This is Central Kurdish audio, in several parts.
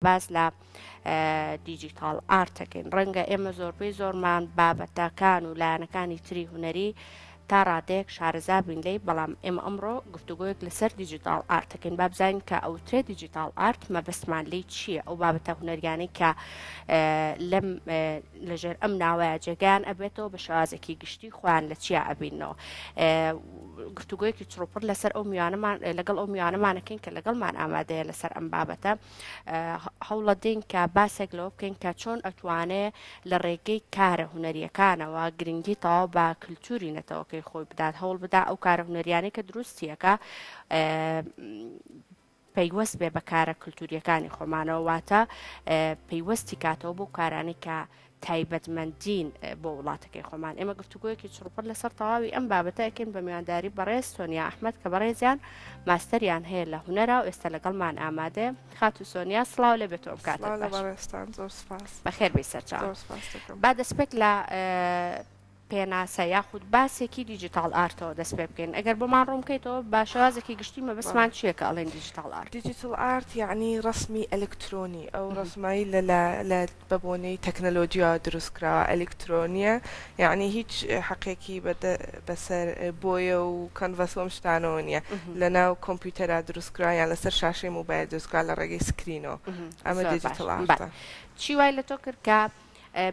باز لە دیجیتال ئارتەکەین ڕەنگە ئێمە زۆربەی زۆرمان بابەتەکان و لایەنەکانی تری هوەری تا ڕادەیەک شارەزا بین لی بەڵام ئێمە ئەمڕۆ گفتوگویەک لەسەر دیجیتال ئارتەکەین با بزانین کە ئەوترێ دیجیتال ئارت مەبەستمان لی چییە ئەو بابەتە هوەریانەی کە لەم لەژێر ئەم ناوایە جێگیان ئەبێتەوە بە شێوازێکی گشتی خۆیان لە چیا ئەبینەوە گفتوگویەکی چڕوپڕ لەسەر ئەو میوانەمان لەگەڵ ئەو میوانەمانەکەین کە لەگەڵمان ئامادەیە لەسەر ئەم بابەتە هەوڵە دێن کە باسێک لەوە بکەین کە چۆن ئەتوانێت لە ڕێگەی کارە هوەریەکانەوە گرنگی تەواو بە کللتوری نەتەوەکەی خۆی بدات هەوڵ بدا ئەو کارە هوەریانەی کە دروستیەکە پەیوەست بێ بە کارە کللتوریەکانی خۆمانەوە واتە پەیوەستی کاتەوە بۆ کارانی کە تایبەتمەندین بۆ وڵاتەکەی خۆمان ئێمە گفتوگویەکی چڕوپڕ لەسەر تەواوی ئەم بابەتەکەین بە میوانداری بەڕێز سۆنیا ئەحمەد کە بەڕێزیان ماستەریان هەیە لە هوەرە و ئێستا لەگەڵمان ئامادێ خاتو سۆنیا سڵاو لە بێتەوە بکاتە بەخێر بی سەرچاو با دەستپێک لە پێناسە یاخود باسێکی دیجیتال ئارتەوە دەست پێ بکەین ئەگەر بۆمان ڕوونکەیتەوە با شێوازێکی گشتی مەبەستمان چییە کە ئەڵێن دیجیتال ئارت دیجیتال ئارت یعنی ڕسمی ئەلکترۆنی ئەو ڕسمایی لە بەبوونەی تەکنەلۆجیا دروستکراوە ئەلکترۆنیە یعنی هیچ حەقێکی بەسەر بۆیە و کەنڤەسۆم شتانەوە نییە لە ناو کۆمپیوتەرا دروستکرا یان لەسەر شاشەی موبایل دروستکرا لە ڕێگەی سکرینەوە ئەمە دیجیتال ئارتە چی وای لە تۆ کرد کە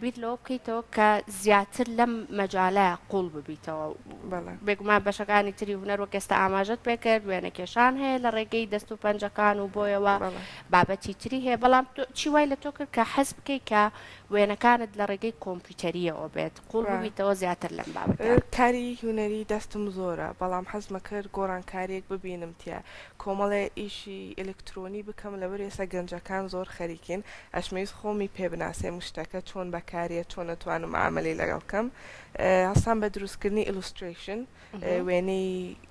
بیت لەوە بکەیتەوە کە زیاتر لەم مەجالەیە قوڵ ببیتەوە بێگومان بەشەکانی تری هوەر وەک ئێستا ئاماژەت پێکرد وێنە کێشان هەیە لە ڕێگەی دەست و پەنجەکان و بۆیەوە بابەتی تری هەیە بەڵام چی وای لە تۆ کرد کە حەز بکەیت کە وێنەکانت لە ڕێگەی کۆمپیوتەریەوە بێت قوڵ ببیتەوە زیاتر لەم بابەت کاری هوەری دەستم زۆرە بەڵام حەزمە کرد گۆڕانکاریەک ببینم تیا کۆمەڵێ ئیشی ئلکترۆنی بکەم لەبەر ئێستا گەنجەکان زۆر خەریکین ئەشمەویست خۆمی پێ بناسێ مشتەکە چۆن بەکارێت چۆن نەتوانم عملی لەگەڵ بکەم هەستان بە دروستکردنی ئیلوستریشن وێنەی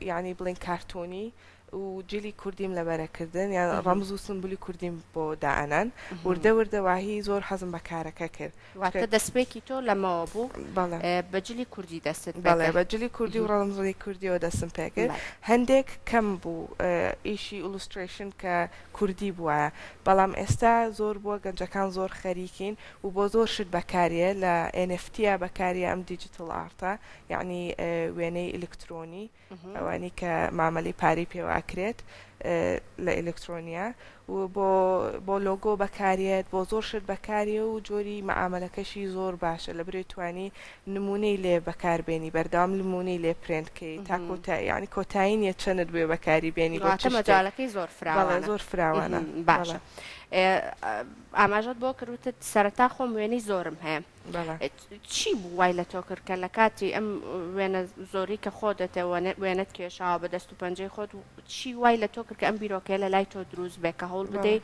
یعنی بڵین کارتۆنی و جلی کوردیم لەبەرەکردن یان ڕەمز و سمبولی کوردیم بۆ دائنان وردە وردەواهی زۆر حەزم بە کارەکە کرد واتە دەستپێکی تۆ لەمەوە بوو بە جلی کوردی دەستت بەڵێ بە جلی کوردی و ڕەمزی کوردیەوە دەستم پێکرد هەندێک کەم بوو ئیشی ئیلوستریشن کە کوردی بووە بەڵام ئێستا زۆر بووە گەنجەکان زۆر خەریکین و بۆ زۆر شت بەکاریە لە NFTە بەکاریە ئەم دیجیتال ئارتە یعنی وێنەی ئلکترۆنی ئەوانی کە مامەلی پاری پێوە ئەکرێت لە ئلکترۆنیا و بۆ لۆگۆ بەکارێت بۆ زۆر شت بەکاریە و جۆری مەعاملەکەشی زۆر باشە لە برێ توانی نمونەی لێ بەکاربێنی بەردەوام نمونەی لێ پرێنتکەی تا کۆتایی کۆتایی نیە چەند بێ بەکاری بێنی بۆ مەجالەکەی زۆر فراوانە زۆر فراوانە باشە ئاماژەت بۆ کردوتت سەرەتا خۆم وێنەی زۆرم هەیە چی بوو وای لە تۆ کرد کە لە کاتی ئەم وێنە زۆری کە خۆدەتە وێنەت کێشاوە بە دەست و پەنجەی خۆت چی وای لە تۆ کرد کە ئەم بیرۆکەیە لە لای تۆ دروست بێ کە هەوڵ بدەیت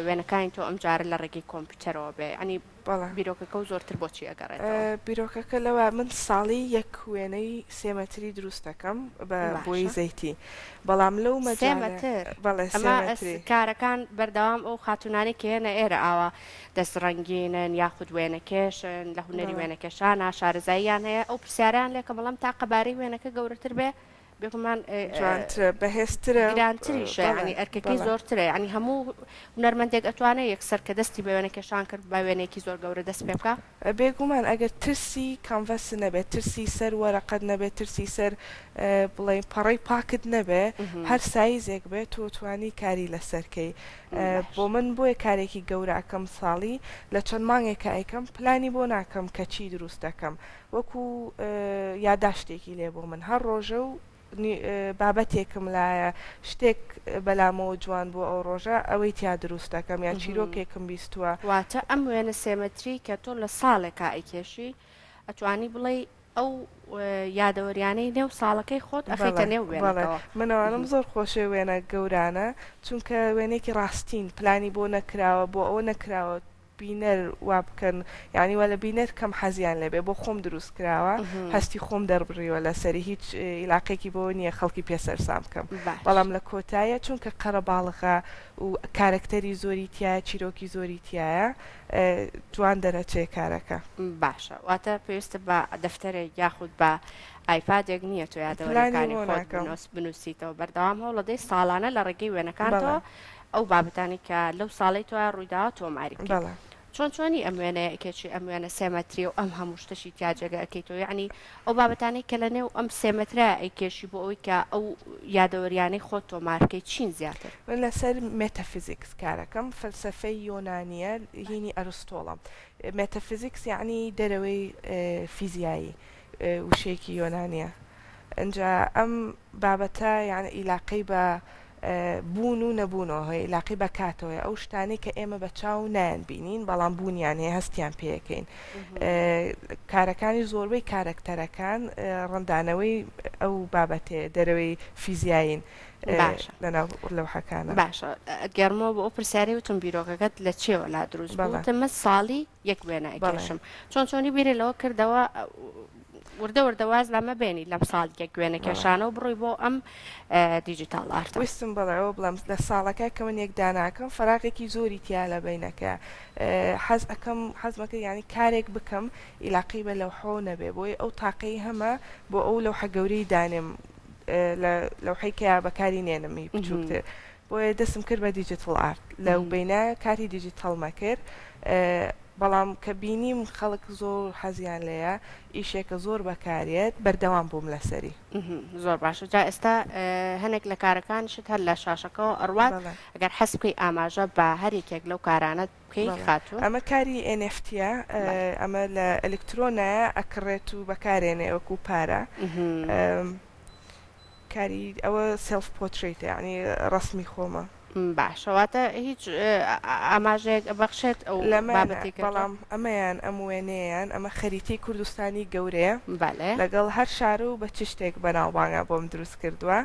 وێنەکانی تۆ ئەم جارە لە ڕێگەی کۆمپیوتەرەوە بێ ئەنی بیرۆکەکە و زۆرتر بۆچی ئەگەڕێتەوە بیرۆکەکە لەوە من ساڵی یەک وێنەی سێمەتری دروست دەکەم بە بۆی زەیتی بەڵام لەو کارەکان بەردەوام ئەو خاتونانی کە هێنە ئێرە ئاوا دەستڕەنگینن یاخود وێنە کێشن لە هوەری وێنە کێشانە شارەزاییان هەیە ئەو پرسیاریان لێکە بەڵام تا قەبارەی وێنەکە گەورەتر بێ بێگومان بەهێزترە گرانتریشە ینی ئەرکەکەی زۆرترە ینی هەموو هونەرمەندێک ئەتوانێت یەکسەر کە دەستی بە وێنەکێشان کرد با وێنێکی زۆر گەورە دەست پێ بکە بێگومان ئەگەر ترسی کانڤەس نەبێت ترسی سەر وەرەقەت نەبێت ترسی سەر بڵێ پەڕەی پاکت نەبێ هەر سایزێک بێت تۆ توانی کاری لەسەرکەی بۆ من بۆیە کارێکی گەورە ئەەکەم ساڵی لە چەند مانگێکە ئەیکەم پلانی بۆ ناکەم کە چی دروست دەکەم وەکو یاداشتێکی لێ بۆ من هەر ڕۆژە و بابەتێکم لایە شتێک بەلامەوە جوان بۆ ئەو ڕۆژە ئەوەی تیا دروست دەکەم یان چیرۆکێکم بیستووە واتە ئەم وێنە سێمەتری کە تۆ لە ساڵێکا ئەیکێشی ئەتوانی بڵێ ئەو یادەوەریانەی نێو ساڵەکەی خۆت ئەخیتە نێو وێنەوە منەوانم زۆر خۆشێ وێنە گەورانە چونکە وێنێکی ڕاستین پلانی بۆ نەکراوە بۆ ئەوە نەکراوە بینەر وا بکەن یعنی وە لە بینەر کەم حەزیان لەبێ بۆ خۆم دروست کراوە هەستی خۆم دەربڕیوە لەسەری هیچ عیلاقێکی بۆ نییە خەڵکی پێسەرسام بکەم بەڵام لە کۆتایە چونکە قەرە باڵغا و کارکتەری زۆری تایە چیرۆکی زۆری تایە جوان دەرەچێ کارەکە باشە واتە پێویستە بە دەفتەرێک یاخود بە ئایپادێک نییە تۆ یادەوەریەکانی خۆت بنووسیتەوە بەردەوام هەوڵ دەی ساڵانە لە ڕێگەی وێنەکانەوە ئەو بابەتانی کە لەو ساڵی تۆ ڕوویدا تۆماری بکەیت. بەڵێ چۆنی ئەم وێنەیەکێکی ئەم وێنە سێمەتری و ئەم هەموو شتەشی تیاجێگە ئەەکەیتەوە، یعنی ئەو بابەتانی کە لە نێو ئەم سێمەترە ئەیکێشی بۆ ئەوی کە ئەو یادەوەریانەی خۆت تۆمارکەی چین زیاتر. من لەسەر مێتەفیزیکس کارەکەم، فەلسەفەی یۆنانیە هینی ئەرستۆڵە. مێتەفیزیکس یعنی دەرەوەی فیزیایی وشەیەکی یۆنانیە. ئەجا ئەم بابەتە یعنی ئیلاقەی بە بوون و نەبوونەوە هەیە، علاقی بە کاتەوەی ئەو شتانی کە ئێمە بە چاو نایان بینین بەڵام بوونیان هەیە هەستیان پێەکەین. کارەکانی زۆربەی کارکتەرەکان ڕەندانەوەی ئەو بابەتێ دەرەوەی فیزیایین لەو حەکانە. باشە گەرمەوە بۆ ئەو پرسیاری وتم بیرۆکەکەت لە چێوە لا دروست بووتمە ساڵی یەک وێنە ئەکێشم چۆنی بیرێ لەوە کردەوە وردەواز لەمە بێنی لەم ساڵ یەک وێنە کێشانە و بڕووی بۆ ئەم دیجیتال ئارت. ویستم بڵێەوە بڵم لە ساڵەکە کە من یەکداناکەم فراغێکی زۆری تیا لە بینەکە حەزمەکە ینی کارێک بکەم ئیلاقی بە لەوحۆ نەبێ بۆی ئەو تاقەی هەمە بۆ ئەو لەوحە گەورەی دانێم لەوحەی کە بەکاری نێنمی بچووکتر بۆیە دەستم کرد بە دیجیتال ئارت لەو بینە کاری دیجیتالمە کرد. بەڵام کە بینیم خەڵک زۆر حەزیان لەیە ئیشێکە زۆر بەکارێت بەردەوام بووم لەسەری. زۆر باشە جا ئێستا هەنێک لە کارەکانشت هەر لە شاشەکەەوە ئەڕوات ئەگەر حەز بکەی ئاماژە بە هەرێکێک لەو کارانت بکەی خاتوو. ئەمە کاری NFTە ئەمە لە ئەلکترۆنایە ئەکڕێت و بەکارێنێ وەکو پارە. کاری ئەوە سلف پۆتریتە ینی ڕسمی خۆمە. باشەواتە هیچ ئاماژەیەک بەخشێت ئەو بابەتێک بەڵام ئەمەیان ئەم وێنەیەیان ئەمە خەریتی کوردستانی گەورەیە لەگەڵ هەر شار و بە چ شتێک بەناوبانگە بۆم دروست کردووە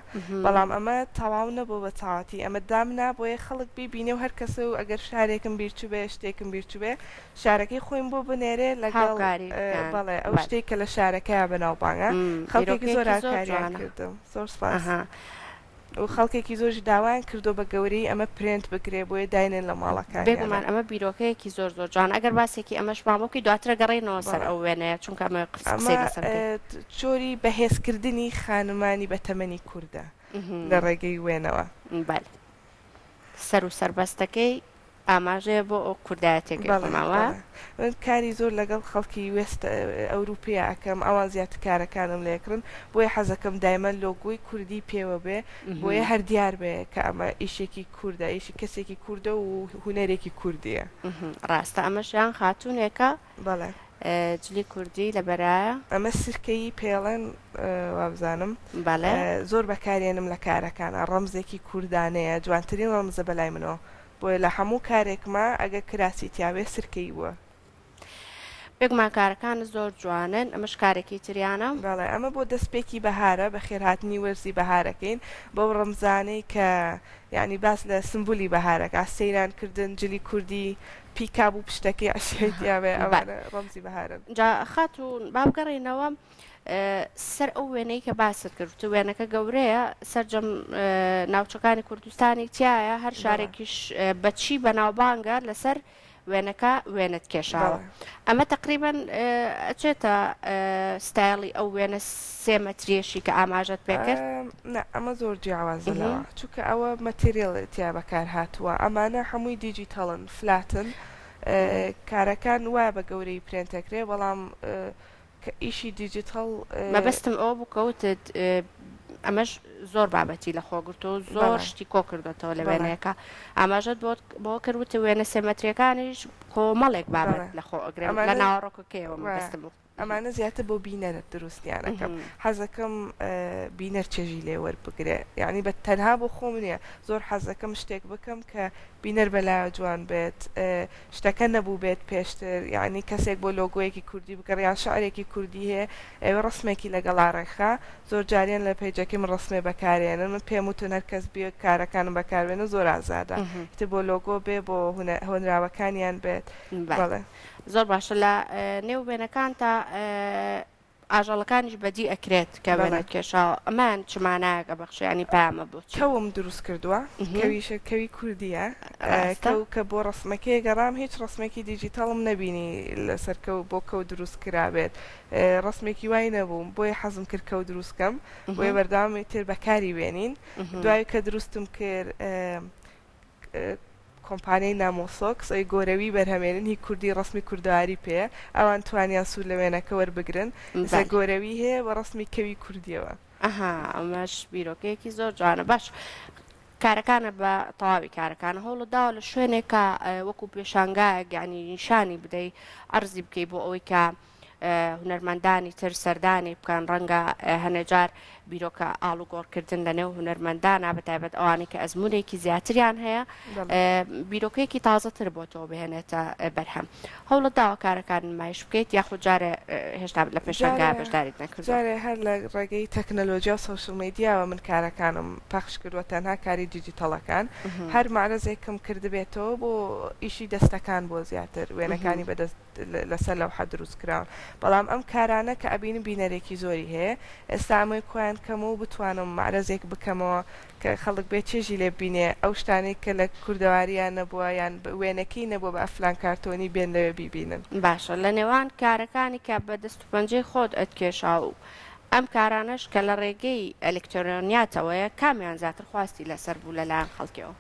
بەڵام ئەمە تەواو نەبوو بە چاوەتی ئەمە دامنا بۆیە خەڵک بیبینێ و هەر کەسە و ئەگەر شارێکم بیرچوو بێ شتێکم بیرچوو بێ شارەکەی خۆیم بۆ بنێرێ لەگەڵ بەڵێ ئەو شتێک کە لە شارەکەیە بەناوبانگە خەڵکێکی زۆر ئاکاریان کردم. زۆر سپاس. و خەڵکێکی زۆرش داوایان کردو بە گەورەی ئەمە پرنت بگرێ بۆیە داینێن لە ماڵەکان. بێگومان ئەمە بیرۆکەیەکی زۆر زۆر جوان ئەگەر باسێکی ئەمەش مامۆکی دواترە گەڕێنەوە سەر ئەو وێنەیە چونکە ئەمە جۆری بەهێزکردنی خانمانی بە تەمەنی کووردە لە ڕێگەی وێنەوە. سەر و سەربەستەکەی ئاماژەیە بۆ ئەو کوردایەتێک ماوە من کاری زۆر لەگەڵ خەڵکی وێست ئەوروپیا ئەەکەم ئەوان زیاتر کارەکانم لێکردن بۆیە حەزەکەم دایمەن لۆگۆی کوردی پێوە بێ بۆیە هەر دیار بێ کە ئەمە ئیشێکی کووردە ئیشی کەسێکی کووردە و هوەرێکی کوردیە. ڕاستە ئەمەشیان خاتوونێکە بەڵێ جلی کوردی لە بەرایە ئەمە سرکەی پێڵەن وابزانم زۆر بەکارێنم لە کارەکانە ڕەمزێکی کوردانەیە جوانترین ڕەمزە بەلای منەوە بۆیە لە هەموو کارێکمە ئەگە کراسی تیاوێ سرکەی وە. بێگومان کارەکان زۆر جوانن ئەمەش کارێکی تریانە بەڵێ ئەمە بۆ دەستپێکی بەهارە بە خێرهاتنی وەرزی بەهارەکەین بەو ڕەمزانەی کە یعنی باس لە سمبولی بەهارەکە سەیرانکردن جلی کوردی پیکابوو پشتەکەی عشێتیاوێ ئەوانە ڕەمزی بەهارن. جا خاتوون بابگەڕێنەوە سەر ئەو وێنەی کە باست کرد و وێنەکە گەورەیە سەررجەم ناوچەکانی کوردستانی تایە هەر شارێکیش بەچی بەناوبانگە لەسەر وێنەکە وێنت کێشاوە ئەمە تقریبان ئەچێتە ستایلی ئەو وێنە سێمەترێشی کە ئاماژەت پێکرد ئەمە زۆر جیاوازەوە چونکە ئەوە مەتریێڵتیا بەکار هاتووە ئەمانە هەمووی دیجیتەڵن فلاتن کارەکان وایە بە گەورەی پرێنتەکرێ بەڵام ئیشی دیجیتال مەبەستم ئەوە بکەوتت ئەمەش زۆر بابەتی لە خۆگرتو زۆر شتی کۆ کردێتەوە لە وێنەیەەکە ئاماژەت بۆ کردوتە وێنە سێمەتریەکانیش کۆمەڵێک بابەت لە خۆ ئەگرێت لە ناوەڕۆکەکەیەوە مەبەستم ئەمانە زیاتر بۆ بینەرە دروستیانەکەم حەزەکەم بینەر چێژی لێ وەربگرێ یعنی بە تەنها بۆ خۆم نییە زۆر حەزەکەم شتێک بکەم کە بینەر بەلایە جوان بێت شتەکە نەبوو بێت پێشتر یعنی کەسێک بۆ لۆگۆیەکی کوردی بکەڕ یان شعرێکی کوردی هەیە ئێوە ڕسمێکی لەگەڵا ڕێخا زۆر جاریان لە پێیجەکەی من ڕسمێ بەکارێنن من پێم وتن هەر کەس بێ کارەکانم بەکارێنە زۆر ئازادە تر بۆ لۆگۆ بێ بۆ هۆنراوەکانیان بێت بەڵێ زۆر باشە لە نێو وێنەکان تا ئاژەڵەکانیش بەدی ئەکرێت کە وێنەت کێشاوە ئەمان چمانایەکە بەخشیانی پامە بۆ کەوم دروست کردووە کەوی کوردیە کە بۆ ڕسمەکەی گەڕام هیچ ڕسمێکی دیجیتاڵم نەبینی لەسەر بۆ کەو دروست کرابێت ڕسمێکی وای نەبووم بۆیە حەزم کرد کەو دروستکەم بۆیە بەرداوامی تر بەکاری وێنین دوای کە دروستم کرد کۆمپانیای نامۆسۆکس ئەی گۆرەوی بەرهەمێنن هی کوردی ڕسمی کوردەواری پێ ئەوان توانیان سوود لە وێنەکە وەربگرن سە گۆرەوی هەیە بە ڕسمی کەوی کوردیەوە ئەمەش بیرۆکەیەکی زۆر جوانە باش کارەکانە بە تەواوی کارەکانە هەوڵەداوە لە شوێنێکە وەکو پێشانگایەک یعنی نیشانی بدەی ئەرزی بکەی بۆ ئەوەی کە هونەرمەندانی تر سەردانی بکەن ڕەنگە هەنێجار بیرۆکە ئاڵوگۆڕکردن لە نێو هونەرمەندانە بەتایبەت ئەوانەی کە ئەزمونێکی زیاتریان هەیە بیرۆکەیەکی تازەتر بۆ تۆ بهێنێتە بەرهەم هەوڵەداوە کارەکان نمایش بکەیت یاخود جارێ هێشتا لە پێشانگای بەشداریت نەکرد جارێ هەر لە ڕێگەی تەکنەلۆژیا و سۆشیال میدیاوە من کارەکانم پەخش کردووە تەنها کاری دیجیتەڵەکان هەر مارەزێکم کردبێتەوە بۆ ئیشی دەستەکان بۆ زیاتر وێنەکانی بەدەست لەسەر لەوحە دروستکراون بەڵام ئەم کارانە کە ئەبینم بینەرێکی زۆری هەیە ئێستا ئەمەی کۆیان کەم و بتوانم مارەزێک بکەمەوە کە خەڵک بێت چێژی لێ بینێ ئەو شتانەی کە لە کوردەواریان نەبووە یان وێنەکەی نەبووە بە ئەفلان کارتۆنی بێن لەوێ بیبینن باشە لە نێوان کارەکانی کە بە دەست و پەنجەی خۆت ئەتکێشا و ئەم کارانەش کە لە ڕێگەی ئەلکترۆنیاتەوەیە کامیان زیاتر خواستی لەسەر بوو لەلایەن خەڵکیەوە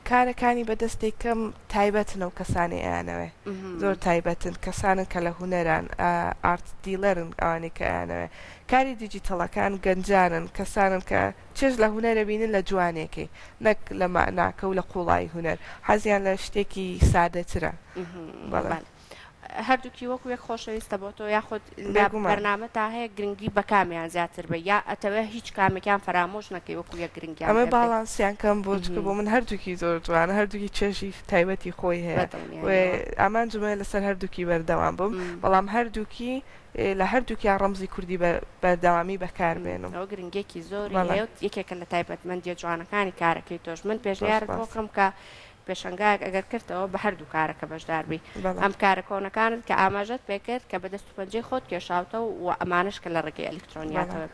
کارەکانی بەدەستی کەم تایبەتن و کەسانی ئەیانەوێ زۆر تایبەتن کەسانن کە لە هوەران ئارت دیلەرن ئەوانی کە ئەیانەوێ کاری دیجیتەڵەکان گەنجانن کەسانن کە چێژ لە هوەرە بینن لە جوانێکی نەک لە معناکە و لە قوڵای هوەر حەزیان لە شتێکی سادەترە هەردووکی وەکو یەک خۆشەویستە بۆ تۆ یاخود بەرنامە تا هەیە گرنگی بە کامیان زیاتر بە یا ئەتەوە هیچ کامێکیان فەرامۆش نەکەی وەکو یەک گرنگیان ئەمە باڵانسیان کەم بۆ چکە بۆ من هەردووکی زۆر جوانە هەردووکی چێژی تایبەتی خۆی هەیە ئامان جمە لەسەر هەردووکی بەردەوام بم بەڵام هەردووکی لە هەردووکیان ڕەمزی کوردی بەردەوامی بەکاربێنم ئەو گرنگێکی زۆری هەیە یەکێکە لە تایبەتمەندیە جوانەکانی کارەکەی تۆش من پێشنیارت بۆ بکەم کە پێشنگایك ئەگەر کردەوە بە هەردوو کارەکە بەشداربی ئەم کارە کۆنەکانت کە ئاماژەت پێکرد کە بە دەست و پەنجەی خۆت کێشاوتە و ئەمانش کە لە ڕێگەی ئەلکترۆنیاتەوە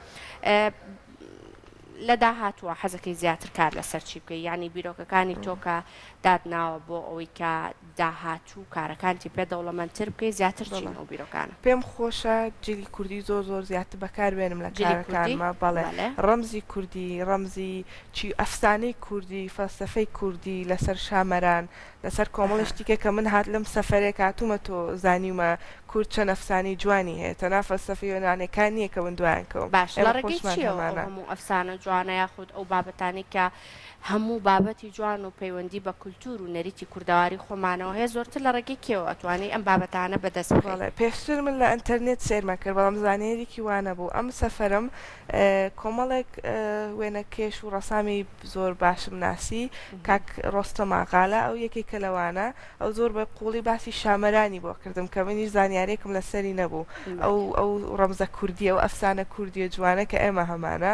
لە داهاتوە حەزەکەی زیاتر کار لەسەر چی بکەی یعنی بیرۆکەکانی تۆکە دادناوە بۆ ئەوەی کە داهاتوو کارەکانتی پێ دەوڵەمەندتر بکەی زیاتر چین ئەو بیرۆکانە پێم خۆشە جلی کوردی زۆر زۆر زیاتر بەکاربێنم لە کارەکانمە بەڵێ ڕەمزی کوردی ڕەمزی چی ئەفسانەی کوردی فەلسەفەی کوردی لەسەر شامەران لەسەر کۆمەڵشتیکە کە من هات لەم سەفەرێک هاتوومە تۆ زانیومە کورد چەند ئەفسانی جوانی هەیە تەنها فەلسەفەی وێنانەکان نییە کە من دوایانکەوە باش لە ڕێگەی چیەوە هەموو ئەفسانە جوانە یاخود ئەو بابەتانی کە هەموو بابەتی جوان و پەیوەندی بە کولتور و نەریتی کوردەواری خۆمانەوە هەیە زۆرتر لە ڕێگەی کێوە ئەتوانی ئەم بابەتانە بەدەست بڵێ پێشتر من لە ئینتەرنێت سێرمە کرد بەڵام زانێریکی وانە بوو ئەم سەفەرم کۆمەڵێک وێنەکێش و ڕەسامی زۆر باشم ناسی کاک ڕۆستە ماغالە ئەو یەکێکە لەوانە ئەو زۆر بە قوڵی باسی شامەرانی بۆ کردم کە منیش زانیارێکم لەسەری نەبوو ئەو ڕەمزە کوردیە و ئەفسانە کوردیە جوانە کە ئێمە هەمانە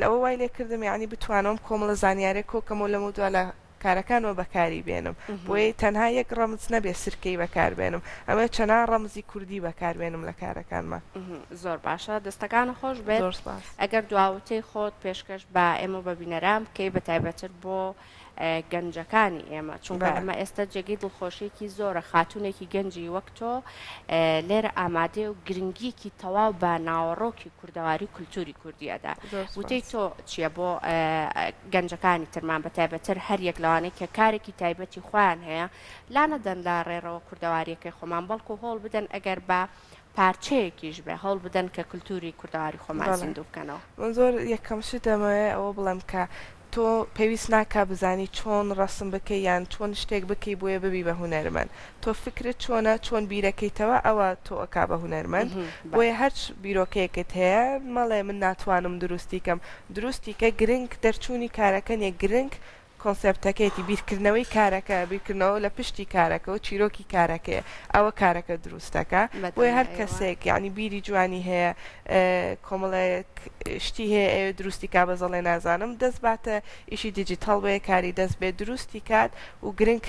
ئەوە وای لێ کردم یعنی بتوانم کۆمەڵە زانیارێک کۆکەمەوە لەمە دووە لە کارەکانەوە بەکاری بێنم بۆی تەنها یەک ڕەمز نەبێ سرکەی بەکاربێنم ئەمە چەنا ڕەمزی کوردی بەکاربێنم لە کارەکانمە زۆر باشە دەستەکانە خۆش بێت ئەگەر دواوتەی خۆت پێشکەش بە ئێمە بەبینەران بکەی بە تایبەتر بۆ گەنجەکانی ئێمە چونکە ئەمە ئێستا جێگەی دڵخۆشیێکی زۆرە خاتونێکی گەنجی وەک تۆ لێرە ئامادێ و گرنگیکی تەواو بە ناوەڕۆکی کوردەواری کولتوری کوردیەدا وتەی تۆ چییە بۆ گەنجەکانی ترمان بە تایبەتر هەر یەک لەوانەیە کە کارێکی تایبەتی خۆیان هەیە لا نەدەن لا ڕێڕەوە کوردەواریەکەی خۆمان بەڵکو هۆڵ بدەن ئەگەر بە پارچەیەکیش بێ هەڵ بدەن کە کولتوری کوردەواری خۆمان زیندوو بکەنەوە من زۆر یەکەم شتەمەوە ئەوە بڵێم کە تۆ پێویست ناکا بزانی چۆن ڕسم بکەی یان چۆن شتێک بکەی بۆیە ببی بە هونەرمەند تۆ فکرت چۆنە چۆن بیرەکەیتەوە ئەوە تۆ ئەکا بە هونەرمەند بۆیە هەر بیرۆکەیەکت هەیە مەڵێ من ناتوانم دروستی کەم دروستی کە گرنگ دەرچوونی کارەکە نیە گرنگ کۆنسپتەکەیەتی بیرکردنەوەی کارەکە بیرکردنەوە لە پشتی کارەکە و چیرۆکی کارەکەیە ئەوە کارەکە دروستەکە بۆیە هەر کەسێک یعنی بیری جوانی هەیە کۆمەڵێک شتی هەیە ئێوە دروستی کا بەزەڵێ نازانم دەست باتە ئیشی دیجیتال بۆیە کاری دەست بێت دروستی کات و گرنگ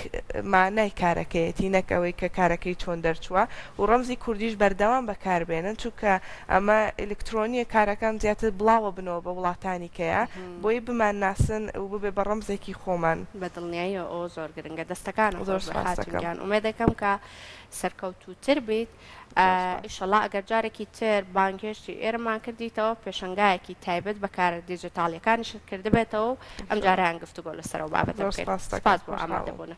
مانای کارەکەیەتی نەکەوەی کە کارەکەی چۆن دەرچووە و ڕەمزی کوردیش بەردەوام بەکاربێنن چونکە ئەمە ئلکترۆنیە کارەکان زیاتر بڵاوە بنەوە بە وڵاتانی کەیە بۆی بمان ناسن و ببێ بە ڕەمزێکی خۆمان بەدڵنیایی ئەو زۆر گرنگە دەستەکان زۆر سپاس دەکەم. هاتونگیان ومێ دەکەم کە سەرکەوتوتر بیت ئیشەڵا ئەگەر جارێکی تر بانگهێشتی ئێرەمان کردیتەوە پێشنگایەکی تایبەت بەکارە دیجیتاڵیەکانیش کردبێتەوە ئەم جاریان گفتوگۆ لەسەر و بابەتە بکەین. سپاس بۆ ئامادەبوونە.